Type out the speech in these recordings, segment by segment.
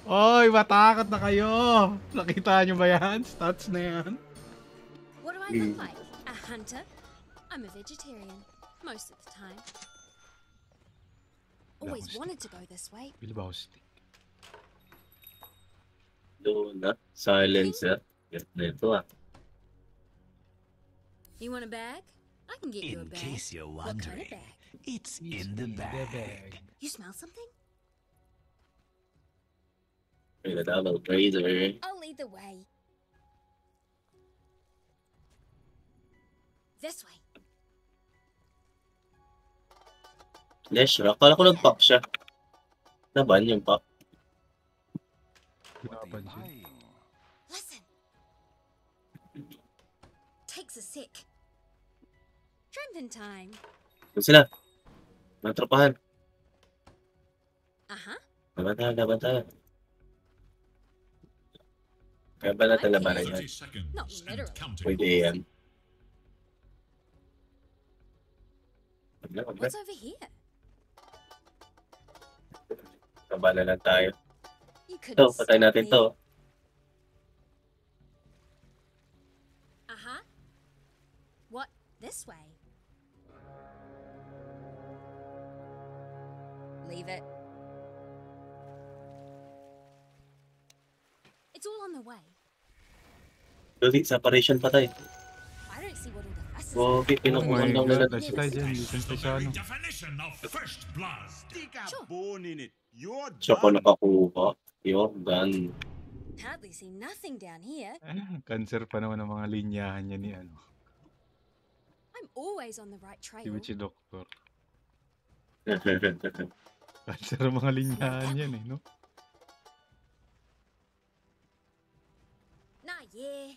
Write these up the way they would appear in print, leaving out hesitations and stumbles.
Oy, matakot na kayo! Nakita nyo ba yan? Stats na yan. What do I look like? A hunter? I'm a vegetarian. Most of the time. Always wanted to go this way. Bilbao stick. Luna. Silencer. Yes, ito ah. You want a bag? I can get you a In bag. case you're What kind of wondering, bag? it's in the bag. You smell something? May nadamang trader. I'll lead the way. This way. Leshra. Akala ko nag-pop siya. Naban yung pop. Pinapansin. Listen. Takes a sec. Trending time. Doon sila. Natropahan. Uh-huh. Laban tayo. Kaya ba natin labanan yan? 30 seconds Not and literal. counting. Pwede yan. Wag na. What's over here? Labanan lang tayo. You Ito, couldn't patay stop natin me. to. Uh-huh. What? This way? Leave it. It's all on the way. Dali, separation pa tayo. I don't see what all the fuss is Okay, Oh my pinukuhan lang nila. god, nasa tayo dyan. Dito The tayo sa very ano. definition of first blood. Stick a Sure. bone in it. You're Siya ko done. nakakuha. Yung gun. Hardly see nothing down here. Cancer pa naman ng mga linyahan niya ni ano. I'm always on the right Si trail. Witchy Doctor. Cancer ang mga linyahan yan eh, no? Nah, yeah.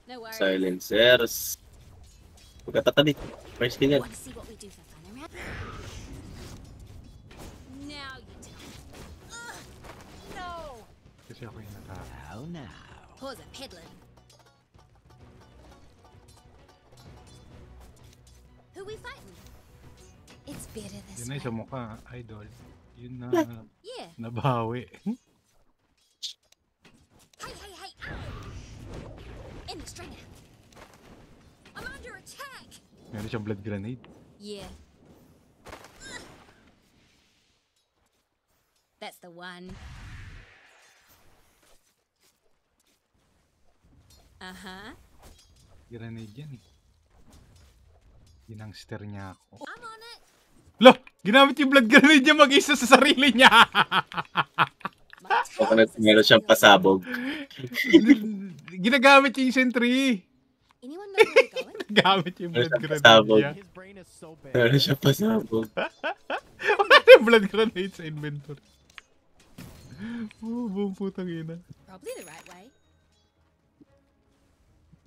No worries. Silencers. Pagkatatabi. First kill yan. Want to see what we do for fun around? Now you tell me. Ugh, no. Kasi ako yung Now. Pause a peddling. Who we fighting? It's better this Yun na way. sa mukha, idol. Yun na Yeah. nabawi. Hey, hey, hey! Ow! In the stringer. I'm under attack. Meron siyang blood grenade. Yeah. That's the one. Uh-huh. Grenade yan eh. Ginangster niya ako. I'm on it. Lah! Ginamit yung blood grenade niya mag-isa sa sarili niya! My Baka tail is meron siyang still- pasabog. Ginagamit yung sentry! Anyone know where we're going? Gamit yung blood Meron siyang grenade pasabog. niya. His brain is so big. Meron siya pasabog. Wala yung blood grenade sa inventory. Oh, buong putang ina. Probably the right way.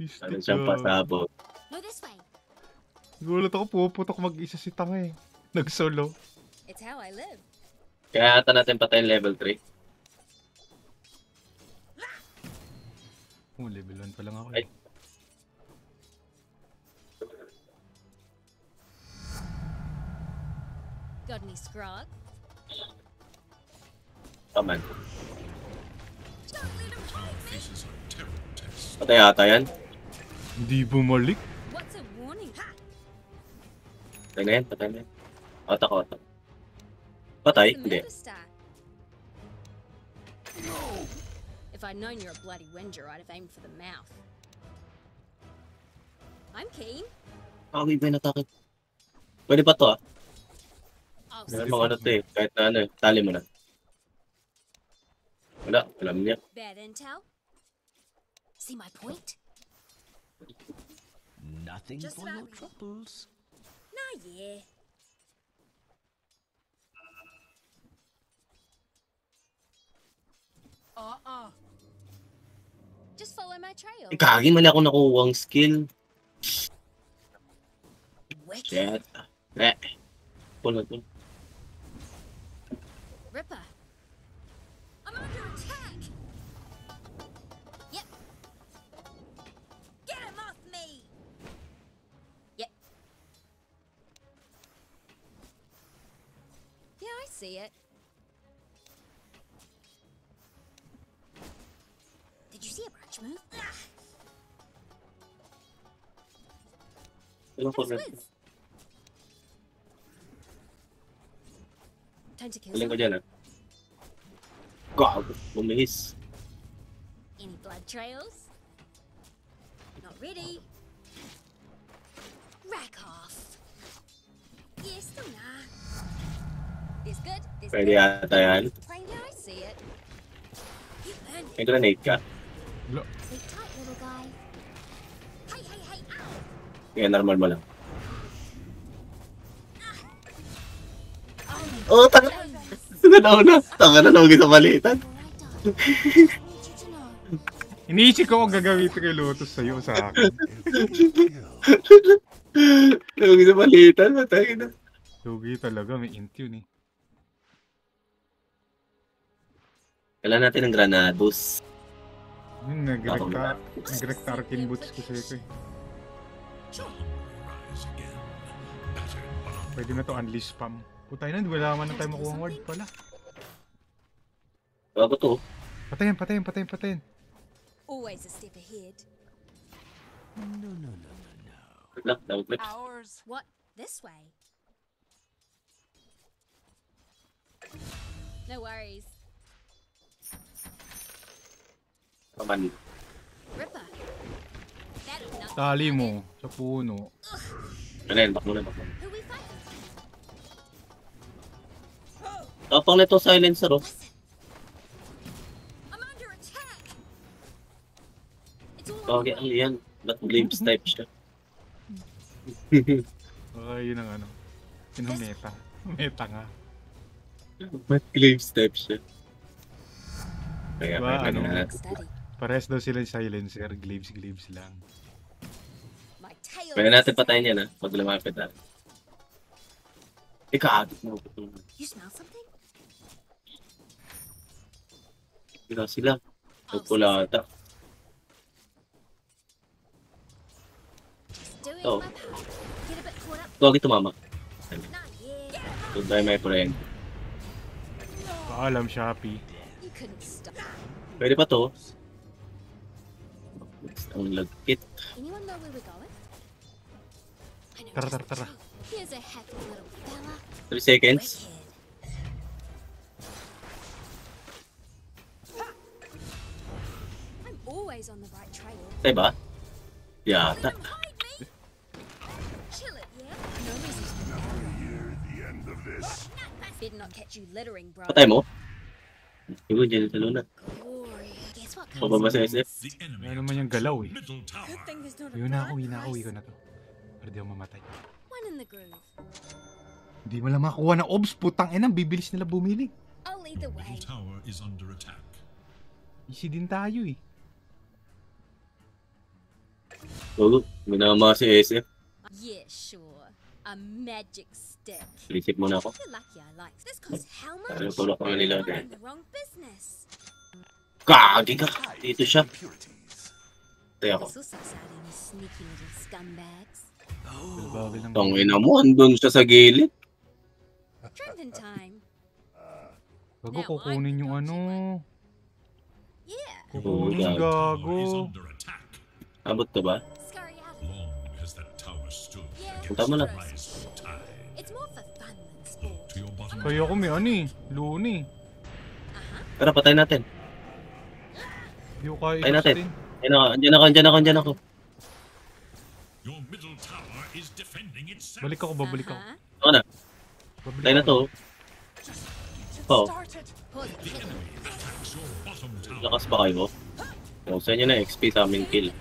Meron siyang pasabog. No, this way. Gulat ako, puputok mag-isa si Tanga eh. Nag-solo. It's how I live. Kaya ata natin patayin level 3. Oh, level 1 pa lang ako. Ay. Got any scrog? Taman. Don't let him fight me. Faces a terrible test. Patay ata yan. Hindi bumalik. What's a warning? Ha! Patay na yan. Otak. Patay? What's the Hindi. murder star? If I'd known you're a bloody Wenger, I'd have aimed for the mouth. I'm keen. Kaway ba yung atake? Pwede pa to ah. I'll Meron see mga ano to eh. Kahit na ano eh. Tali mo na. Wala. Alam niya. bad intel. See my point? Nothing Just for about your me. troubles. Nah, yeah. Just follow my trail. Kagi, mali ako nakuha ang skill. Wicked. Shit. Pull. Ripper. I'm under attack. Yep. Get him off me. Yep. Yeah, see it. Did you see a branch move? Ano ko na? Whiz. Time to kill Galing ko some. dyan ah. Gago, bumihis. Any blood trails? Not ready. Rack off. Yeah, still nah. This good? This Pwede good? yata yan. Plain I see it. You earned May it. grenade ka. Sleep tight, little guy. Hey, hey, hey, ow! Kaya normal mo lang. Oh, tanga. Sunod-una. Tanga na nawag sa balitan. Iniisip ko kung gagamitin kay Lotus sa'yo sa akin. Nawag sa balitan. Matay na. Lugi talaga, may int yun eh. Kailan natin ng granados. Yun, nag-recta arcane boots ko sa'yo ko eh. Shall rise again. Battered but Pwede na to unleash spam. Putay na, wala naman na tayo makuha ng ward pala. Bago to. Patayin. Always a step ahead. No. Good luck. Double clip. Ours. What? This way? No worries. Paman. Ripper. That'll knock Tali you mo sa puno. Ano yan? Back muna. Who we fighting? Tapang na ito silencer oh. Listen. I'm under attack. It's all Tawag yan. Yan. Ba't glimpse type siya? Yun ang ano. Yun ang meta. Meta nga. Ba't glimpse type siya? Kaya Diba, kaya ano? na. steady. Pares daw sila yung silencer. Glaives lang. My tail. Pwede natin patayin yan pag lumapit natin. Ikaagit mo. You smell something? Ikaw sila. Pupulata. Just doing Oh. my part. Get a bit caught up. Gagi tumama. Not yet. Goodbye my friend. Paalam, Shopee. You couldn't stop. Pwede pa to. Ang lagkit. Anyone know where we're going? I know Tara, just tara, tara. the truth. Here's a happy little fella. 3 seconds. Wicked. I'm always on the right trail. Tayo ba? Yata. Let 'em hide me. Chill it, yeah? No reason to better not catch you littering, bro. Patay mo? Yun, dyan talo na. Glory. Guess what? Pababa sa SF. the enemy Ano naman yung galaw eh. middle tower. Good thing there's not a Uwi na blood ako price. na to. Para di ako mamatay. One in the groove. Hindi mo lang makakuha ng obs, putang ina, bibilis nila bumili. I'll lead the way. Middle tower is under attack. Easy din tayo eh. Oo, minama si SF. Yeah, sure. A magic stick. Isip muna ako. You're lucky I like this. Costs how much? Ano tulak ko nila I'm dyan. in the wrong business. Gagi ka! Dito siya. Tayo ako. This will suss out any sneaky little scumbags. Bagal lang. Tangina mo, andun siya sa gilid. Trending time. Gago, kukunin yung ano. Yeah. Kukunin Oh, yung Tower is gago. under attack. Abot ka ba? Scurry out. Long has that tower stood. Yeah. Punta mo na. Rise with tide. It's more for fun than sport. To your bottom. Kaya ako may ano eh. Luni. Tara, patay natin. Hindi ko kaya Patay natin. i-sustain. Andyan ako. Your middle tower is defending itself. Balik ako. Uh-huh. Ako na. Babalik Patay na ako. to. Oh, Pause it. The enemy attacks your bottom tower. lakas pa kayo. Oh, sa inyo na XP sa amin kill.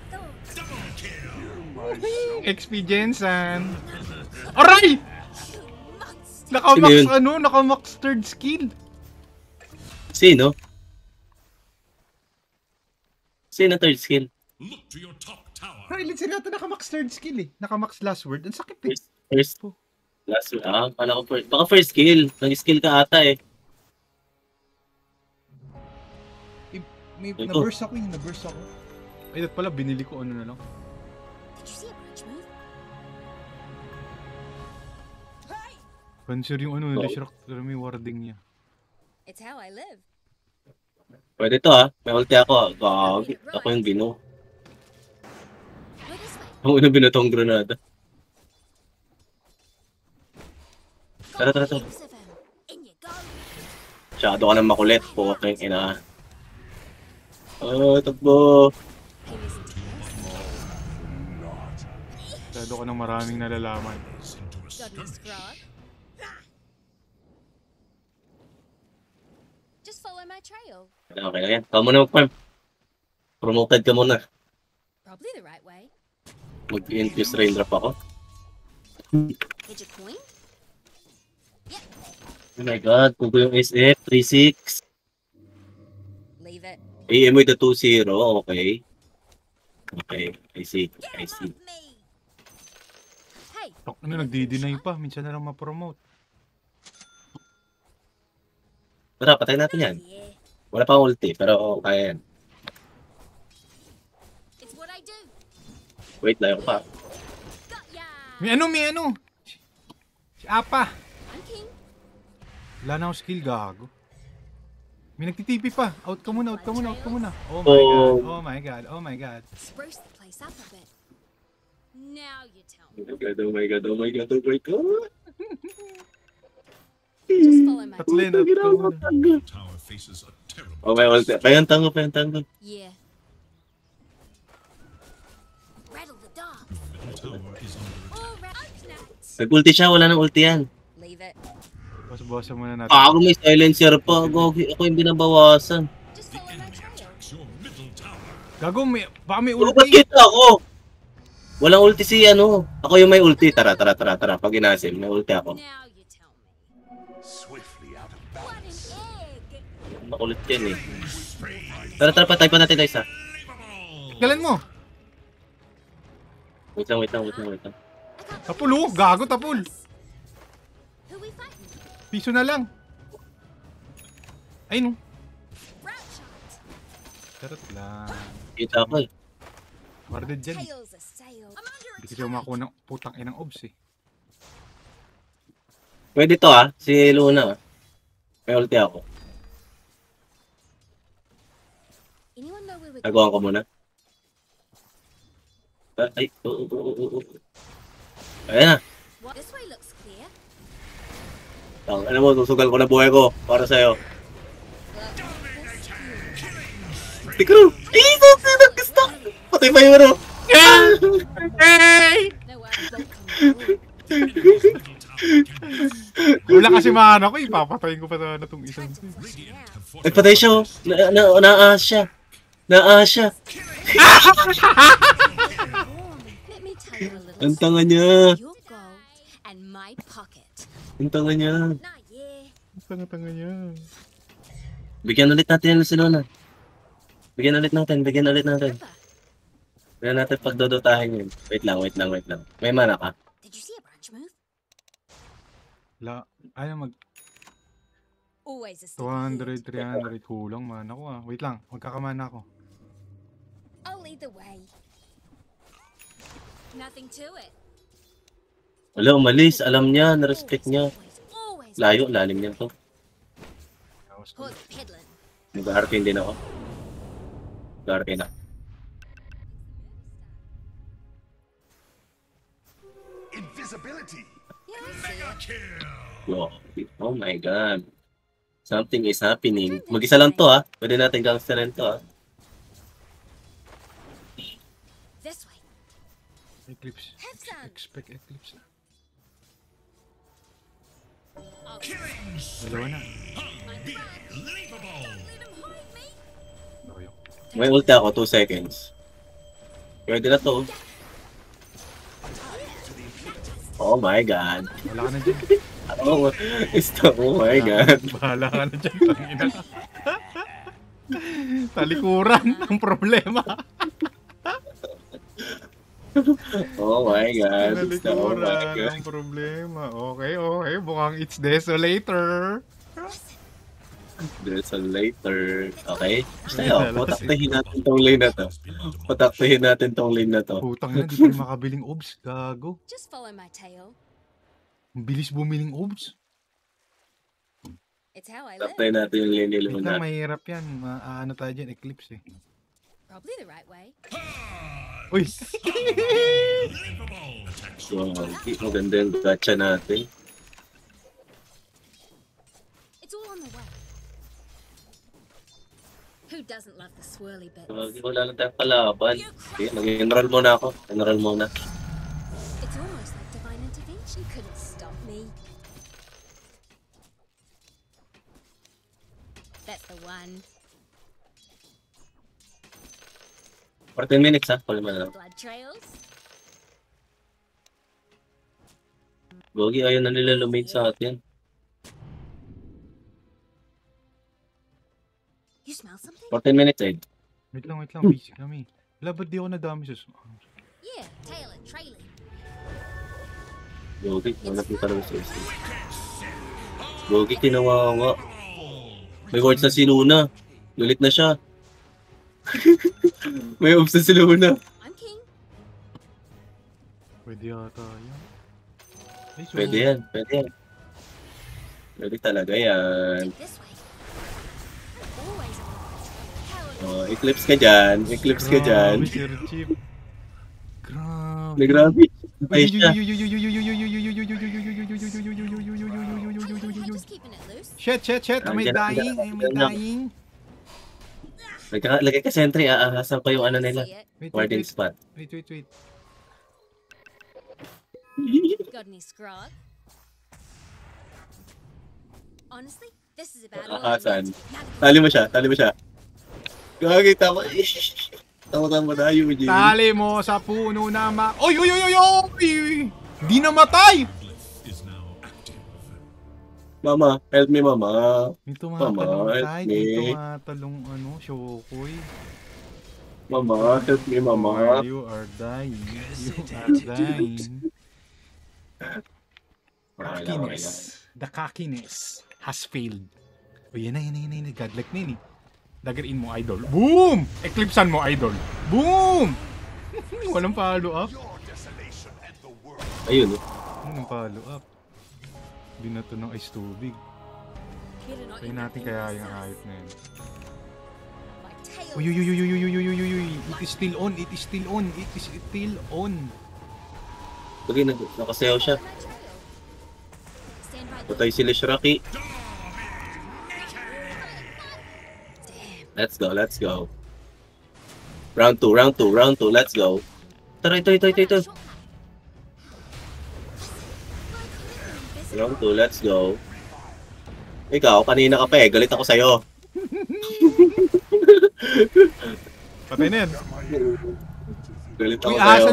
Double kill. XP Jensen. Aray! Sino Nakamax yun? nakamax third skill. Sino? Sino third skill? Look to your top tower. Highlight sila ito nakamax third skill eh. Nakamax last word. Ang sakit eh. First. Last, pala ko first. Baka first skill. Nag-skill ka ata eh. May Ito. na-burst ako eh. Na-burst ako. Ay, that pala binili ko ano na lang. Did you see a branch move? Pansir yung ano, Leshrac, alam mo yung warding niya. It's how I live. Pwede to ah. May ulti ako. Gagi. Ako yung bino. Go this way. Ang unang binatong granada. Tara, tara, tara. Heaps of 'em. In you go. Masyado ka ng makulit. Puking ina. Oh, takbo. Hey, listen to this. Masyado ka ng maraming nalalaman. Into a Got me skirmish. scrub. Just follow my trail. Okay na yan. Ikaw muna mag-farm. Promoted ka muna. Probably the right way. Mag-infuse raindrop ako. Get your coin? Oh my god. Pugo yung SF. 3-6. Leave it. AM with the 2-0. Okay. Okay. I see. I see. Me. Hey, Ano, nagdi-deny pa. Minsan na lang ma-promote. Tara, patay natin yan. yeah. Wala pa akong ulti, pero kaya yan. It's what I do. Wait, layo pa. Got ya. May ano. Si Apa. I'm king. Wala na akong skill, gago. May nagtitipi pa. Out ka muna. Oh Oh. my god. Spruce the place up a bit. Now you tell me. Oh my god. Just follow my Tatlin, out ka muna. Tower faces a terrible Oh my ulti. Payantango. Yeah. Rattle the dog. middle tower is under attack. All right. Nag-ulti siya, wala nang ulti yan. Leave it. Bawasan muna natin. Ako may silencer pa. Ako yung binabawasan. Just The follow my enemy trail. attacks your middle tower. Gago, baka may Ba't ulti. kita ako? Walang ulti si ano. Ako yung may ulti. Tara. Pag inasim, may ulti ako. Now you tell me. Swiftly out of What balance. an egg. Makulit yan eh. Tara, patay pa natin isa. Unbelievable. Galan mo. Wait lang. I can't Tapul, oh. Gago, tapul. Who we fighting? Piso na lang. Ay, no. Route shot. Charot lang. Kita ako eh. Warded dyan. Tails a sail. I'm under Hindi kasi umakuha ng putang inang obs eh. Pwede to ah. Si Luna. May ulti ako. Anyone know where we're Nagawa ko muna. Ay, oo. Ayan na. What? This way looks clear. Ano mo, susugal ko na buhay ko. Para sa'yo. Tikro! Ay, gusto! Patay pa yung ano. Hey! No way. Boat coming. Enemy's middle tower can be Wala kasi mana ko, ipapatayin ko pa sana itong isang. radiant have Ay, patay siya oh. Naas siya. Let me tell you a little Ang story. tanga niya. Your gold and my pocket. Ang tanga niya. Nah, yeah. Tanga-tanga niya. Bigyan ulit natin yung Luna. Bigyan ulit natin. River. Bigyan natin pagdodotahin yun. Wait lang. May mana ka? Did you see a branch move? Ayaw Always a step ahead. 200, 300. Kulang mana ko ah. Wait lang, magkakamana ako. I'll lead the way. Nothing to it. Wala, umalis. Alam niya. Na-respect niya. Always. Layo, lalim niya to. Pause peddling. Mag-arcane din ako. Mag-arcane na. Invisibility. Yeah, I see mega it. kill. Oh my god. Something is happening. Mag-isa lang to ha. Pwede natin gangsterin to ha. This way. Eclipse. Have some. Expect eclipse. Oh, Killing Dalawa na. unbelievable. let him hide me. Loyo. May ulti ako, 2 seconds. Pwede na to. Oh my god. Wala ka na dyan. Oh my god. Bahala ka na dyan. Tangina. Talikuran ang problema. Oh my god. Oh my Talikuran god. ang problema. Okay. Mukhang it's desolator. There's a later. Okay? Tayo, pataktahin natin tong lane na to. Pataktahin natin tong lane na to. Putang na, di tayo makabiling obs. Gago. Just follow my tail. Ang bilis bumiling obs. It's how I live. Taptay natin yung Lenny Wait lang, Luna. mahirap yan. Ano tayo dyan? Eclipse eh. Probably the right way. Uy! Unbelievable. So, ang ganda yung gacha natin. It's all on the way. Who doesn't love the swirly bits? Wala lang tayong kalaban. Okay, mag-enroll muna ako. Enroll muna. It's almost like divine intervention couldn't stop me. That's the one. 14 minutes ha, pala na lang. Blood trails. Gogi, ayaw na nila lumate sa atin. You smell something? 14 minutes eh. Wait lang, busy kami. Wala, ba't di ako nadami sa... Yeah, tail it, trail it. Gogi, wala pong talaga sa isa. Gogi, kinawawa. May words na si Luna. Galit na siya. May obs na si Luna. I'm king. Pwede yata yan. Ay, so, Pwede yan, pwede yan. Pwede talaga yan. Take this way. Always on the way. Oh, eclipse ka dyan. Eclipse ka dyan. Grabe, Sir Chief. Grabe. May grabe. Ay siya. Just keeping it loose. Shit. May dying. May dying. Lagay ka sentry, aahasan ko yung ano nila. See it. Warding spot. Wait. Got any scrog? Honestly, this is about all I Aahasan. need. Now Tali mo siya. Gagi, tama. Tama na, Eugene. Tali mo sa puno na Oy! Di namatay! Is now active. Mama, help me, mama. May tumatalong Mama, tayo. help me. May tumatalong Shokoy. Mama, help me, mama. You are dying. The cockiness has failed. O yan na. Godlike na yun eh. Daggerin mo, idol. Boom! Eclipsean mo, idol. Boom! Walang follow-up. Your desolation and the world. Ayun. Walang follow-up. Binato ng ice tubig. Better not Tayo end up natin in kaya this yung sauce. hype na yun. My tail Uy. It is still on. Gagi, nakasayaw siya. My trail. Stand by the Patay sila Shraki. damn. Let's go. Round 2, let's go. Tara, ito. Round 2, let's go. Ikaw, kanina ka pa eh. Galit ako sa'yo. Patay na yan. Galit ako Uy, sa'yo.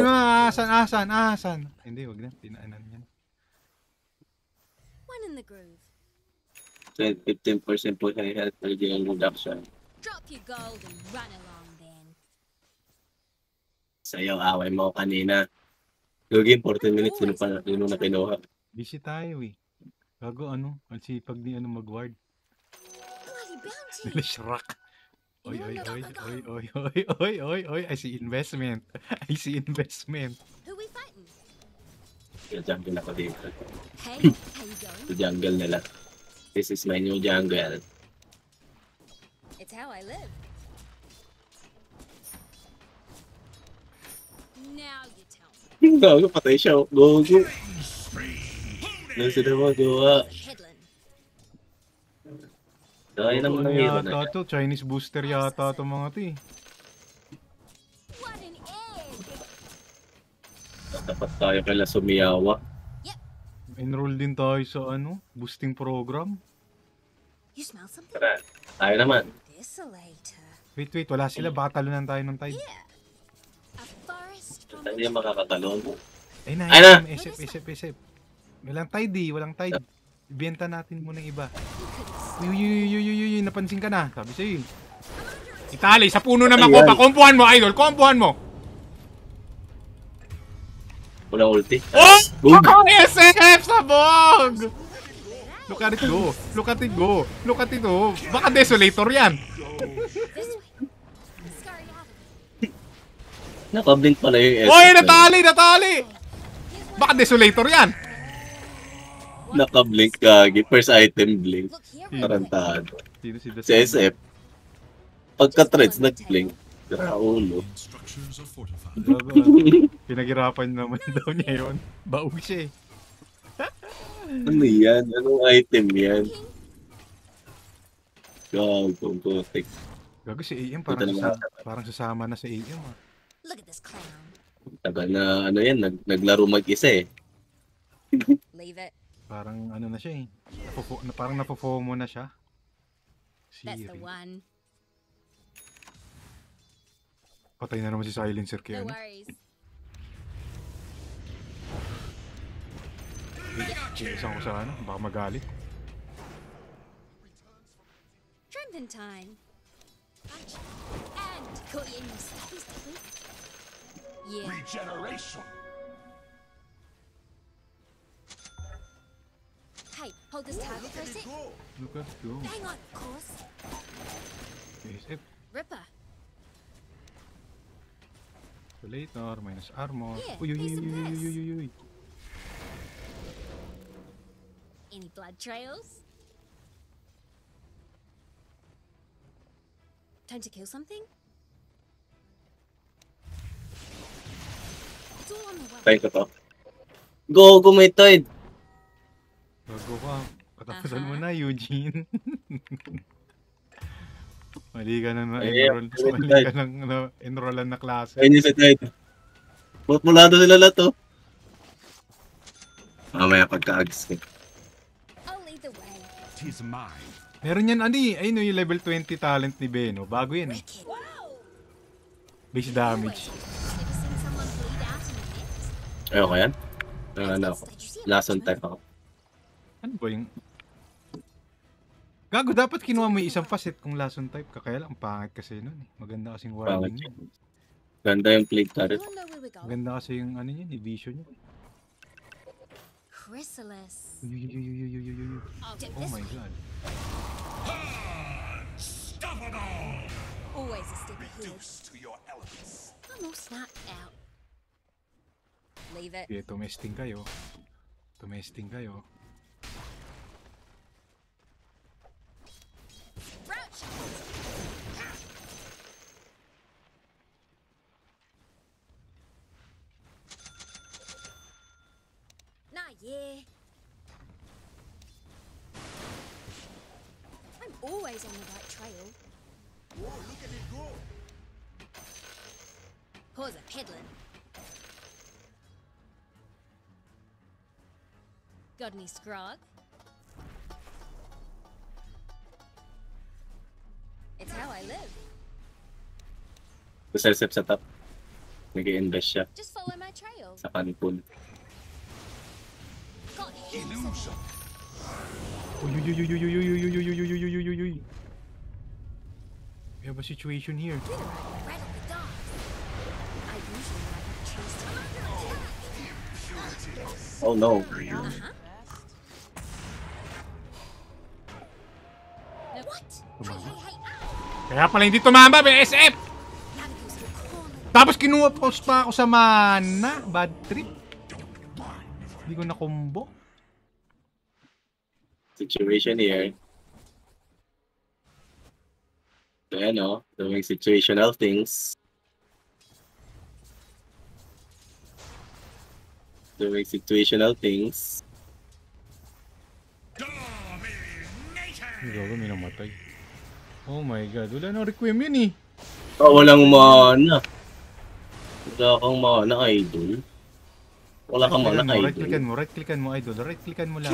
ahasan. Hindi, wag na. Tinaanan yan. One in the groove. 15% po siya health reduction. Drop your gold and run along then. Sa'yo, away mo kanina. Gagi, 14 minutes. Sino na kinuha? Busy tayo eh. Gago ang sipag ni mag-ward. Bloody bounty. Nila Shrek. Oy. I see investment. Who we fighting? Yung jungle ako dito. Hey, how you going? Sa jungle nila. This is my new jungle. It's how I live. Now you tell me. Gago, patay siya. Gogo. Ano sila magawa? Headland. Dahil naman ng hero na Yata to, Chinese booster yata to mga to eh. What an egg! Tapat tayo kala Sumiyawa. Enroll din tayo sa boosting program. You smell something? Tara, tayo naman. Desolator. Wait, wala sila. Baka talunan tayo ng tide. Yeah. A forest from Hindi yan makakatalon. Ay na, Ay na! isip. Walang tide. Ibenta natin muna yung iba. you Uy, napansin ka na. Sabi sa'yo eh. Itali, sa puno naman Ayan. ko pa. Kompuhan mo, idol. Kompuhan mo. Walang ulti. Oh! Boom! SF! Sabog! Look at it go. Baka desolator yan. This way. Scurry out of it. Nakablink pala yung S. Oy, natali! Baka desolator yan. Naka-blink kagi. First item blink. Look here, real quick. Tarantado. Sino si Si SF. Pagka-threads, nag-blink. Graulo. Main structures are fortified. Pinaghirapan naman daw niya yun. Baog siya eh. Ano yan? Anong item yan? Gago, gotek. Gago si AM, Ito naman. parang sasama na sa AM ah. Look at this clown. Tagal na, ano yan, naglaro mag-isa eh. Leave it. Parang ano na siya eh. Parang napofomo na siya. That's the Siri. one. Patay na naman si Silencer No kaya ano. worries. Isang ko sa ano, baka magalit. Trembling time. And caught you in your stuffies, did we? Yeah. Regeneration. Hey, hold this target for a sec. Look at go. Hang on, of course. SF. Ripper. Later, minus armor. Yeah, Uy, uy, uy, here's some uy, uy, press. uy, uy, uy. Any blood trails? Time to kill something? It's all on the way. Try ko to. Go, Gumitoid! Bago ka. Katapusan mo na, Eugene. Mali ka na na-enroll. Mali ka nang na-enrollan na klase. Ayun yung Tide. Mulado sila lahat to. Mamaya pagka-ags ko. I'll lead the way. Tis mine. Meron yan, ano ayun yung level 20 talent ni Beno. Bago yan eh. Wicked. Base Always. damage. Never seen someone bleed out in a net. Ayoko yan. Ano ako. Did you see a Lason marksman? type ako. Ano ba yung... Gago, dapat kinuha mo yung isang pasit kung lason type ka. Kaya lang, ang pangit kasi nun eh. Maganda kasing wording Pangit. yun. Ganda yung plate turret. Anyone know where we're going? Maganda kasi yung ano yun, vision yun. Chrysalis. Uy, uy, uy, uy, uy, uy, uy, uy. I'll dip Oh this my way. god. Unstoppable! Always a step ahead. Reduce to your elements. I'm all snapped out. Leave it. Okay, tumesting kayo. Tumesting kayo. Route shot. Nah, yeah. I'm always on the right trail. Whoa, look at it go. Pause a peddling. Got any scrog? It's how I live. Kuselsep sa top. Nag-i-invest siya Just follow my trail. sa panpool. Got heaps of Illusion. Uy, uy, uy, uy, uy, uy, uy, uy, uy, uy, uy, uy, uy, uy, uy, uy. We have a situation here. glitter. Rattle the dogs. I usually like to chase time. Oh no. Uh-huh. Now what? Hey, hey, hey! Kaya pala hindi tumamba, BSF! Naviga's still calling. Tapos kinuha pa ako sa mana. Bad trip. Hindi ko na-combo. Situation here. Ayan o. Doing situational things. Doing situational things. Hindi ko may namatay. Oh my god. Wala nang requiem yun eh. Oh, walang mana. Wala kang mana, idol. Wala kang mana, Right-clickan idol. mo, right-clickan mo, idol. Right-clickan mo lang.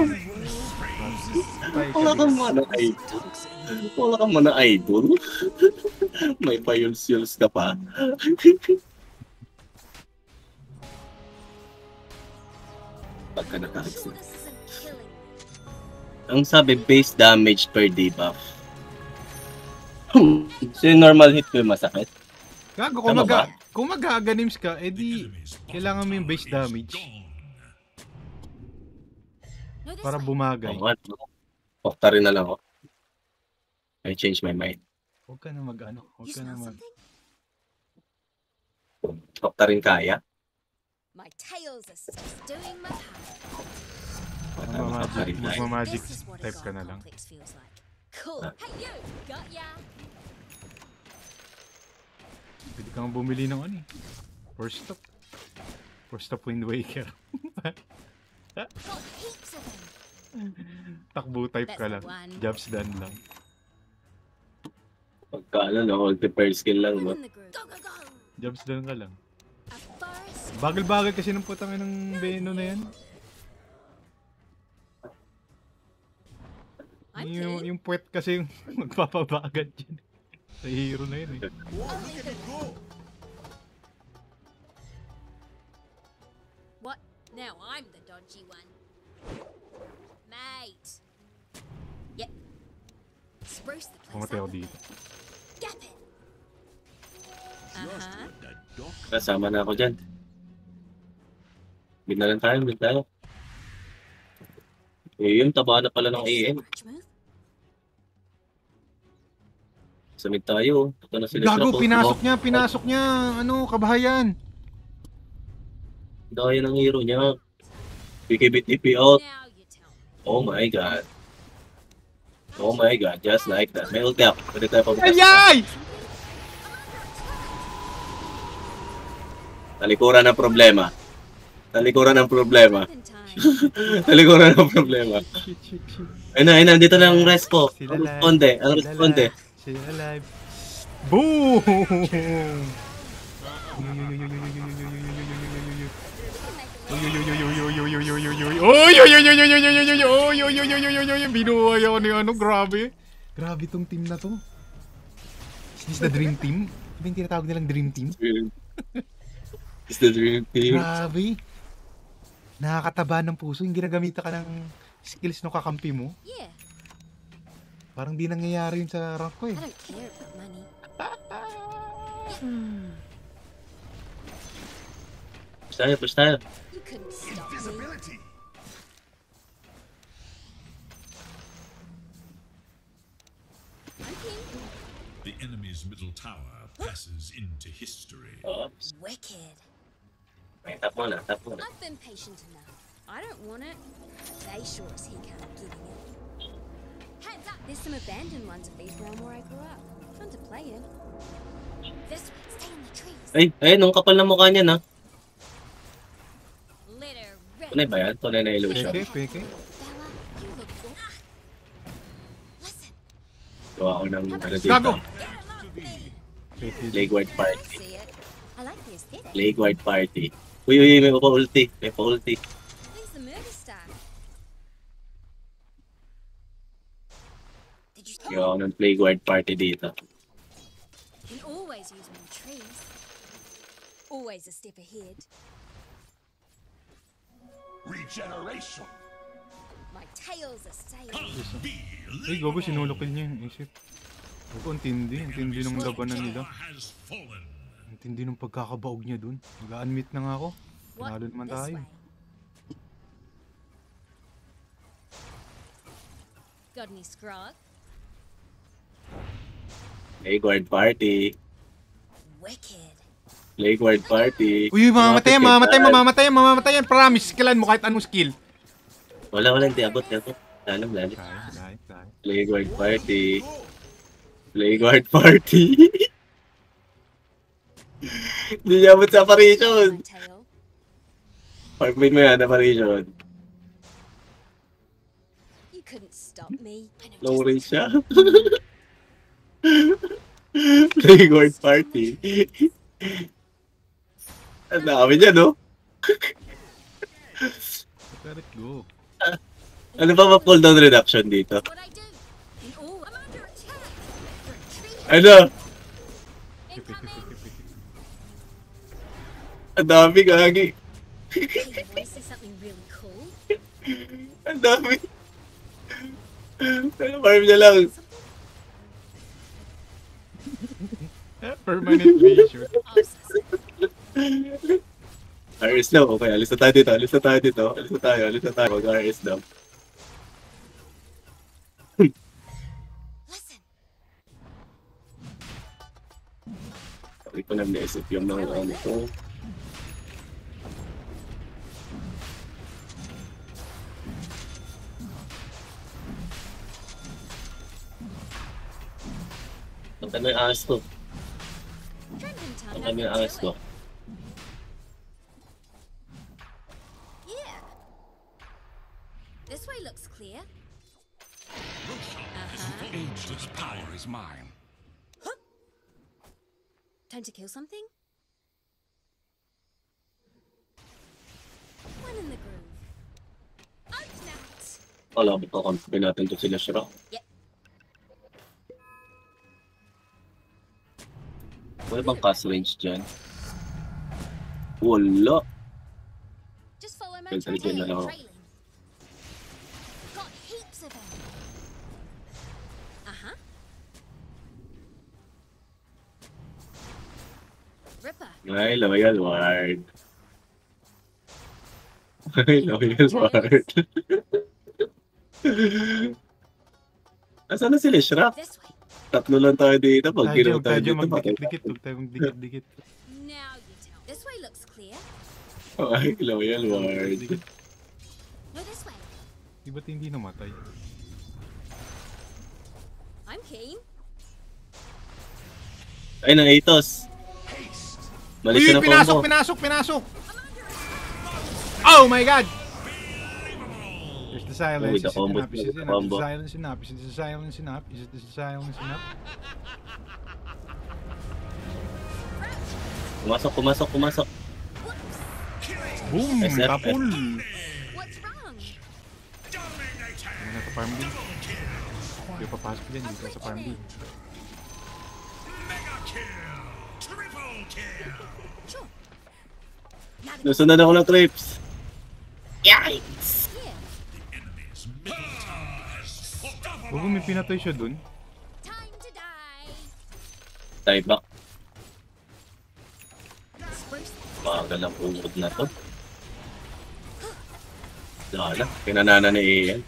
Wala kang mana, idol. Wala kang mana, idol. May payuls-yuls ka pa. Pagka nakakis. Sure this isn't killing me. Ang sabi, base damage per debuff. So yung normal hit ko yung masakit? Gago, Tama ba? kung mag-aganims ka, edi kailangan mo yung base damage No, this para way. bumagay. Oo nga. Okta rin na lang ako. I changed my mind. Huwag ka na mag-ano. Huwag You ka na smell mag... something? Okta rin kaya. My tails are just doing my part. Magmamagic This is what a type ka god na lang. complex feels like. Cool. Hey you, got ya. Pwede kang bumili ng ano eh. First stop. First stop Wind Waker. Got heaps of them. Takbo type ka That's lang. the one. Jobs done lang. Pagka ano, no, multi-pair skill lang, no? I'm in the group. Go go go. Jobs done ka lang. A forest. Bagal-bagal kasi ng putang ng Veno na yan. I'm Yung, keen. yung puwet kasi yung magpapabagal dyan. Sa hero na yun eh. Whoa, look at it go! What? Now I'm the dodgy one. Mate. Yep. Spruce the place Pumatay ako up. dito. Gap it. Uh-huh. The dock. Kasama na ako dyan. Bid na lang tayo, bid tayo. Eh, yung taba na pala ng AM. Match move. Sa mid tayo. Ito na sila. Gago, pinasok niya. Ano, kabahayan. Dahil ng hero niya. PKBTP out. Now you tell me. Oh my god. Oh my god, just like that. May ult up. Pwede tayo pabukas. Ayay! Talikuran ng problema. Talikuran ng problema. In time. Talikuran ng problema. Shit. Ayun na, dito na ang respo. Sila Ang live. responde, ang responde. Sila alive. Boom! Binuhay ako ni ano, grabe. Grabe tong team na to. Is this the dream team? Ano yung tinatawag nilang dream team? It's the dream team. Grabe. Nakakataba ng puso. Yung ginagamita ka ng skills ng kakampi mo. Yeah. Parang di nangyayari yun sa rank ko eh. I don't care about money. Push tayo. You couldn't stop me. Invisibility. I'm keen. The enemy's middle tower passes into history. Oops. Wicked. Tap mo na, tap mo na. I've been patient enough. I don't want it. They sure as heck aren't giving it. Hands up! There's some abandoned ones of these realm where I grew up. Fun to play in. This way, stay in the trees. Ay, ang kapal na mukha niya na. Litter red. Tunay ba yan? Tunay na illusion. Peke. Bella, you look good. Listen, Gawa ko ng ano dito. Gago! get 'em up there. Peke. Legward I party. see it. I like the aesthetic. Legward party. Uy, may pa-ulti. May pa-ulti. Who's the murder star? Did you Gawa ko ng Plaguard party dito. can always use more trees. Always a step ahead. Regeneration. My tail's a sail. Be Ay, gago, sinulokil niya yung isip. Gago, ang tindi ng labanan nila. has fallen. Ang tindi ng pagkakabaog niya dun. Mag-unmute na nga ako. What? Panalo naman This tayo. way. Got any scrog? Plaguard party. Wicked. Plaguard party. Uy, mamamatay yan. Promise, skillan mo kahit anong skill. Wala, hindi abot. Lalim. Dahil. Plaguard party. Plaguard party. Hindi niya abot sa My apparition. tail. Farming mo yan, apparition. You couldn't stop me. I know Low just range siya. Plaguard party. Ang dami niya, no? Let it go. Ano ba ma-cooldown reduction dito? what I do. And oh, I'm under attack. Retreat. Ano? Incoming. Ang dami, gagi. Hey, you want to see something really cool? Ang dami. Ano, farm niya lang. Permanent vision. Awesome. RS daw. Okay, alis na tayo dito. Alis na tayo. Mag-RS daw. Listen. Hindi ko na naisip yung mga ano ko. Ang may ahas ko. Trending time. Ang Nothing may ahas to ko. it. Yeah. This way looks clear. Ageless power is mine. Time to kill something? One in the groove. Out now. Wala ko kakampi natin to sila Shira. Yep. Wala bang cast range dyan? Wala. Just follow my Well, trail. trailing na lang ako. Trailing. Got heaps of them. Uh-huh. Ripper. Ay, loyal ward. Ay, loyal ward. Asan na sila Shira? This way. Tatlo lang tayo dito. Pag Tayo, ginaw tayo tayo dito, magdikit-dikit. Huwag tayo magdikit-dikit. Now you tell. This way looks clear. ay, loyal ward. No, this way. Di ba't hindi namatay? I'm keen. Ay, naitos. Balik Uy, siya ng combo. pinasok! Oh my god! There's the silence. Uy, the Is it combo, enough? Is it the enough? Is combo. the silence enough? Is it the silence enough? Is it the silence enough? Pumasok. Boom! SF. Tapul! What's wrong? Ano na sa farm din? Hindi ko papasok din dito sa farm din. Mega kill! Triple kill! Sure. Now that Nasunod ako ng trips. Yikes! here. Enemy's middle tower has fallen. Bago may pinatay siya dun. Time to die. Tie back. Spruce. Bagal ang pungod na to. Lala, pinanana ni Ian.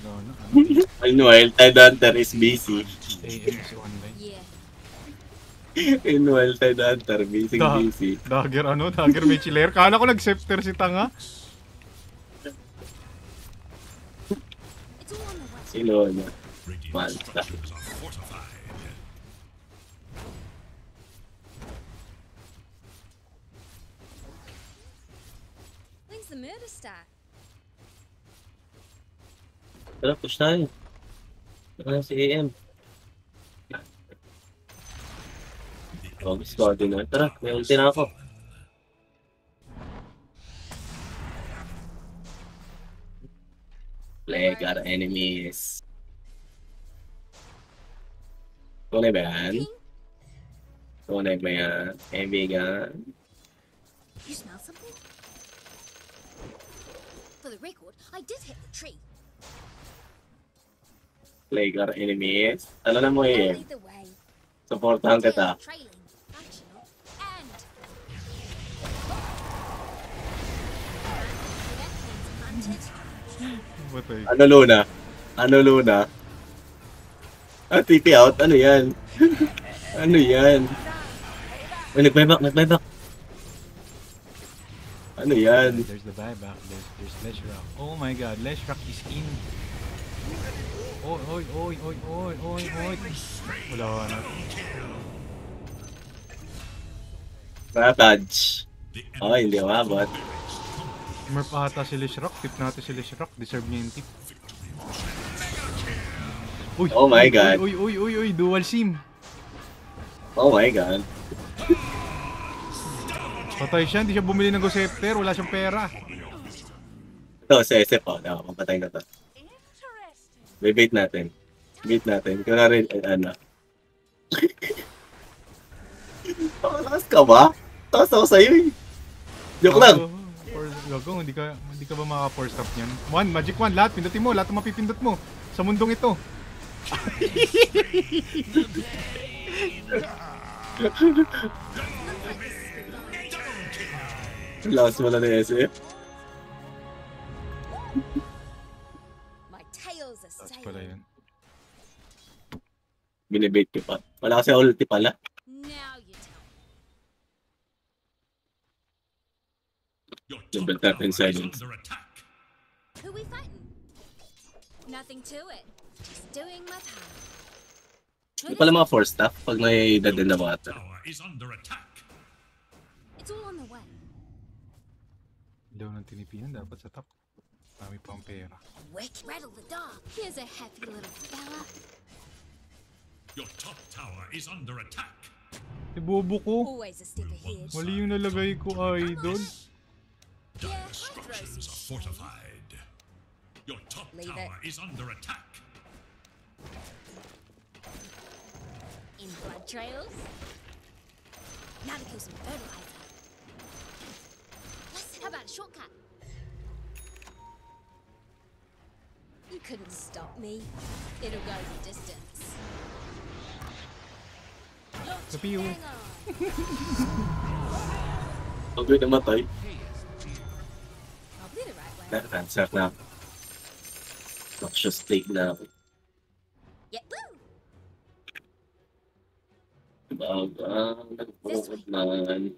No, no, ano? Meanwhile, Tide Hunter is busy. AM is online. Yeah. Meanwhile, Tide Hunter busy. Dagger may chiller. Kala ko nag-scepter si Tanga. It's all on the way. Sino na? Radiant Malta. structures are fortified. When's the murder start? Tara, push tayo. Tara si AM. Oh, gusto ko din na. Tara, may ulti na ako. Plague our enemies. Tunay ba yan? King? Tunay ba yan? Kaibigan? You smell something? For the record, I did hit the tree. Plague our enemies? Ano na mo eh? Lead the way. Supportahan kita. Trailing. Functional. And. Hunted. Batay. Ano Luna? Ano Luna? Ah, TP out? Ano yan? Ano yan? Ay, nag-buyback. Ano yan? There's the buyback. There's Leshrac. Oh my god, Leshrac is in. Oy. Wala na. Rampage. Oh, hindi umabot. Merp ata si Leshrac. Tip natin si Leshrac. Deserve niya yung tip. Uy, Oh my god. Uy, dual sim. Oh my god. Patay siya, hindi siya bumili ng Goscepter, wala siyang pera. Ito, sa SF po. Oh, mapatay na to. Bait natin. Kung na rin, ano. Lakas ka ba? Takas ako sa'yo eh. Joke lang. Gago, hindi ka ba maka-force stop niyan? Magic 1, lahat, pindutin mo, lahat ng mapipindot mo. Sa mundong ito. Lakas mo na ng SF. My tail's a Tapos sail. pala yun. Binibait ko pa. Wala kasi ulti pala. Now you tell. Your Double top tap and tower is silence. under attack. Who we fighting? Nothing to it. Just doing my part. Hindi pala mga 4 staff pag may edad na bata. Tower is under attack. It's all on the way. Daw ng tinipinan dapat sa top. Dami pang pera. Wick, rattle the dog. Here's a happy little fella. Your top tower is under attack. Bobo ko. Always a step ahead. Mali yung nalagay ko, idol. Yeah, Dire I'll throw structures some are fortified. Your top Leave tower is under attack. in blood trails. Now to kill some fertilizer. Listen, how about a shortcut? You couldn't stop me. It'll go the distance. Napiyo. Hang on. Pag may namatay, I'll be the right way. cancer na ako. Noxious take na ako. Yeah, woo! Nagpapagod naman.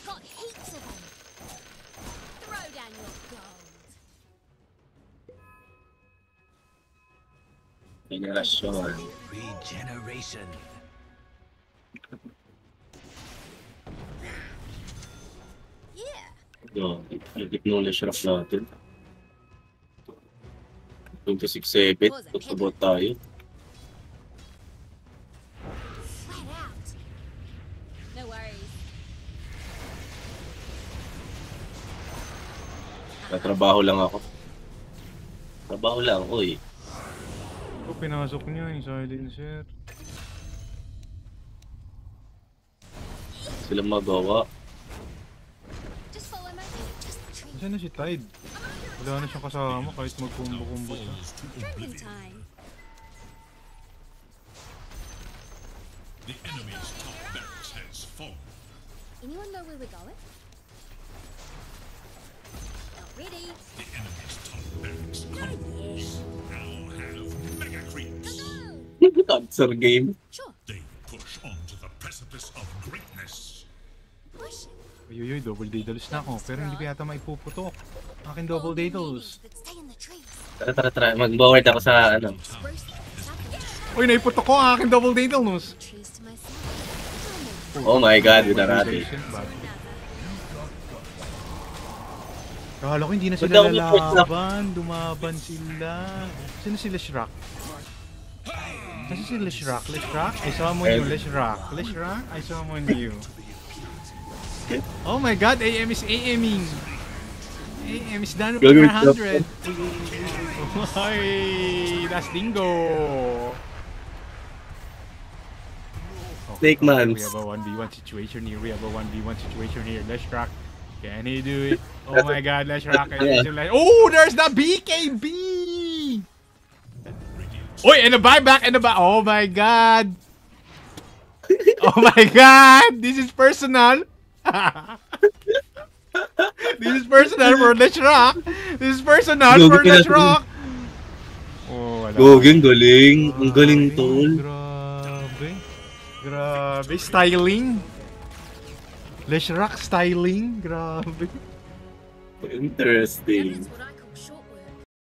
Got heaps of them. Throw down your gold. Generasyon. Regeneration. Yeah. Yung acknowledge rock natin. 26-7, tutubot tayo. Flat out. No worries. Tatrabaho lang ako. Trabaho lang ako eh. Ito, pinasok niya yung silencer. Sila magawa. Just follow my lead. Just the tree. Saan na si Tide? Wala na siyang kasama kahit magkumbo-kumbo siya. Falls to Drinking oblivion. time. The enemy's top barracks has fallen. Anyone know where we're going? Not ready. The enemy's top barracks Oh yeah. now have mega creeps. Go! Cancer game. Sure. They push onto the precipice of greatness. Push. Uyuy, double daedalus na ako. Pero hindi ko yata maipuputok. Akin double All the daedalus. minions that stay in the trees. Tara. Mag-forward ako sa ano. Spruce the Uy, naiputok ko ang aking double daedalus. trees to myself. Oh my god, with a rati. Kala ko hindi na sila Ba't ako first na? lalaban. Dumaban sila. Sino sila Shrek? Sino sila Shrek? Shrek? I summon you, Shrek. Shrek? I summon you. Oh my god, AM is AMing. AM is done for Gagawin 100. Ay, that's Dingo. Snake Mans. We have a 1v1 situation here. We have a 1v1 situation here. Let's rock. Can he do it? Oh my god, let's rock. Oh, there's the BKB! Oi, and the buyback and the buy. Oh my god. Oh my god. This is personal. This is personal for Let's Rock. This is personal for Let's Rock. Oh, wala. Gogeng, galing. Ang galing tol. Grabe. Grabe. Styling. Let's Rock styling. Grabe. Interesting. Evidence what I